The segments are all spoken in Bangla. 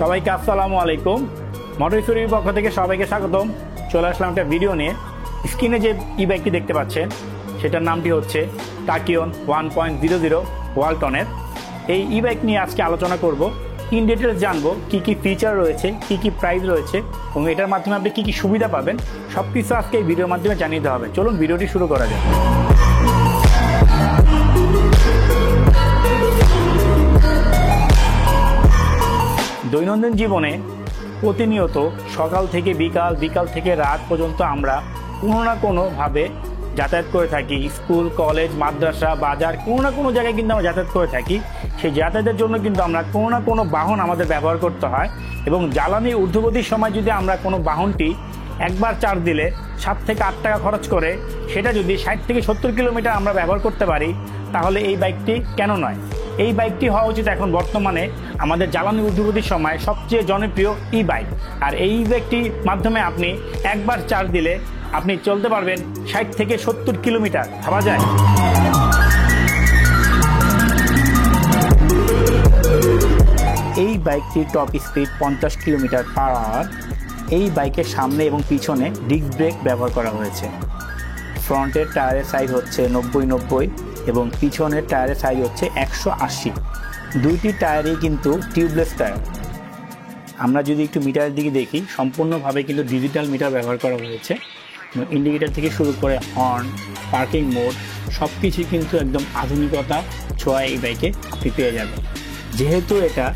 সবাইকে আসসালামু আলাইকুম। মোটর স্টোরির পক্ষ থেকে সবাইকে স্বাগতম। চলে আসলাম একটা ভিডিও নিয়ে। স্ক্রিনে যে ই বাইকটি দেখতে পাচ্ছেন সেটার নামটি হচ্ছে টাকিয়ন 1.00 ওয়ালটনের। এই ই বাইক নিয়ে আজকে আলোচনা করব। ইন ডিটেলস জানবো কী কী ফিচার রয়েছে, কী কী প্রাইস রয়েছে এবং এটার মাধ্যমে আপনি কী কী সুবিধা পাবেন, সব কিছু আজকে এই ভিডিওর মাধ্যমে জানিয়ে দেওয়া হবে। চলুন ভিডিওটি শুরু করা যাক। দৈনন্দিন জীবনে প্রতিনিয়ত সকাল থেকে বিকাল, বিকাল থেকে রাত পর্যন্ত আমরা কোনো না কোনোভাবে যাতায়াত করে থাকি। স্কুল, কলেজ, মাদ্রাসা, বাজার, কোনো না কোনো জায়গায় কিন্তু আমরা যাতায়াত করে থাকি। সেই যাতায়াতের জন্য কিন্তু আমরা কোনো না কোনো বাহন আমাদের ব্যবহার করতে হয় এবং জ্বালানি ঊর্ধ্বগতির সময় যদি আমরা কোনো বাহনটি একবার চার্জ দিলে 7 থেকে 8 টাকা খরচ করে সেটা যদি 60 থেকে 70 কিলোমিটার আমরা ব্যবহার করতে পারি, তাহলে এই বাইকটি কেন নয়? এই বাইকটি হওয়া উচিত এখন বর্তমানে আমাদের জ্বালানি ঊর্ধ্বগতির সময় সবচেয়ে জনপ্রিয় ই বাইক। আর এই বাইকটির মাধ্যমে আপনি একবার চার্জ দিলে আপনি চলতে পারবেন 60 থেকে 70 কিলোমিটার, ভাবা যায়? এই বাইকটির top speed 50 kilometre per hour. এই বাইকের সামনে এবং পিছনে ডিস্ক ব্রেক ব্যবহার করা হয়েছে। ফ্রন্টের টায়ারের সাইজ হচ্ছে 90-90 এবং পিছনের টায়ারের সাইজ হচ্ছে 180। দুইটি টায়ারই কিন্তু টিউবলেস টায়ার। আমরা যদি একটু মিটারের দিকে দেখি, সম্পূর্ণভাবে কিন্তু ডিজিটাল মিটার ব্যবহার করা হয়েছে। ইন্ডিকেটার থেকে শুরু করে হর্ন, পার্কিং মোড সব কিছুই কিন্তু একদম আধুনিকতা ছোঁয়া এই বাইকে আপনি পেয়ে যাবেন। যেহেতু এটা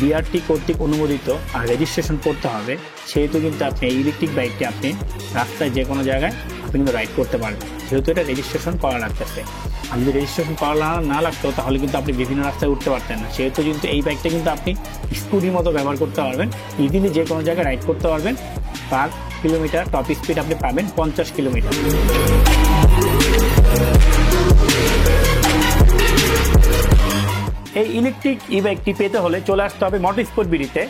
বিআরটি কর্তৃক অনুমোদিত আর রেজিস্ট্রেশন করতে হবে, সেহেতু কিন্তু আপনি এই ইলেকট্রিক বাইকটি আপনি রাস্তায় যে কোনো জায়গায় আপনি কিন্তু রাইড করতে পারবেন, যেহেতু এটা রেজিস্ট্রেশন করা লাগতেছে। আর যদি রেজিস্ট্রেশন করা না লাগতো তাহলে কিন্তু আপনি বিভিন্ন রাস্তায় উঠতে পারতেন না। সেহেতু কিন্তু এই বাইকটা কিন্তু আপনি স্কুটির মতো ব্যবহার করতে পারবেন, ইজিলি যে কোনো জায়গায় রাইড করতে পারবেন। পার কিলোমিটার টপ স্পিড আপনি পাবেন 50 কিলোমিটার। এই ইলেকট্রিক ই বাইকটি পেতে হলে চলে আসতে হবে মোটর স্পোর্ট বিডিতে।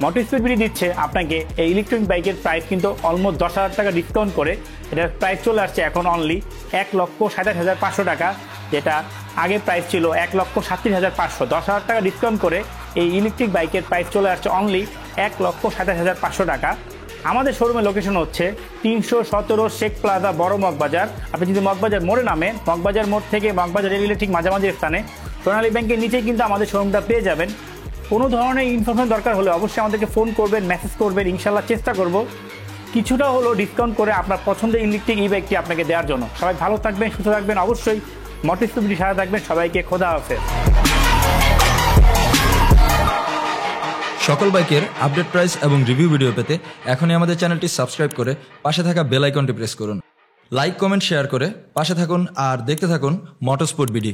মোটর স্পোর্ট বিডি দিচ্ছে আপনাকে এই ইলেকট্রিক বাইকের প্রাইস কিন্তু অলমোস্ট 10,000 টাকা ডিসকাউন্ট করে এটার প্রাইস চলে আসছে এখন অনলি 1,27,500 টাকা, যেটা আগে প্রাইস ছিল 1,37,500। 10,000 টাকা ডিসকাউন্ট করে এই ইলেকট্রিক বাইকের প্রাইস চলে আসছে অনলি 1,27,500 টাকা। আমাদের শোরুমের লোকেশন হচ্ছে 317 শেখ প্লাজা, বড় মগবাজার। আপনি যদি মগবাজার মোড়ে নামেন, মগবাজার মোড় থেকে মগবাজার রেল ঠিক মাঝামাঝি স্থানে সোনালী ব্যাংকের নিচেই কিন্তু আমাদের শোরুমটা পেয়ে যাবেন। কোনো ধরনের ইনফরমেশন দরকার হলে অবশ্যই আমাদেরকে ফোন করবেন, মেসেজ করবেন। ইনশাল্লাহ চেষ্টা করব কিছুটা হলেও ডিসকাউন্ট করে আপনার পছন্দের ইলেকট্রিক ই বাইকটি আপনাকে দেওয়ার জন্য। সবাই ভালো থাকবেন, সুস্থ থাকবেন, অবশ্যই মোটর স্পিড সাথে থাকবেন। সবাইকে খোদা হাফেজ। সকল বাইকের আপডেট প্রাইস এবং রিভিউ ভিডিও পেতে এখনই আমাদের চ্যানেলটি সাবস্ক্রাইব করে পাশে থাকা বেল আইকনটি প্রেস করুন। লাইক, কমেন্ট, শেয়ার করে পাশে থাকুন আর দেখতে থাকুন মোটরস্পোর্ট বিডি।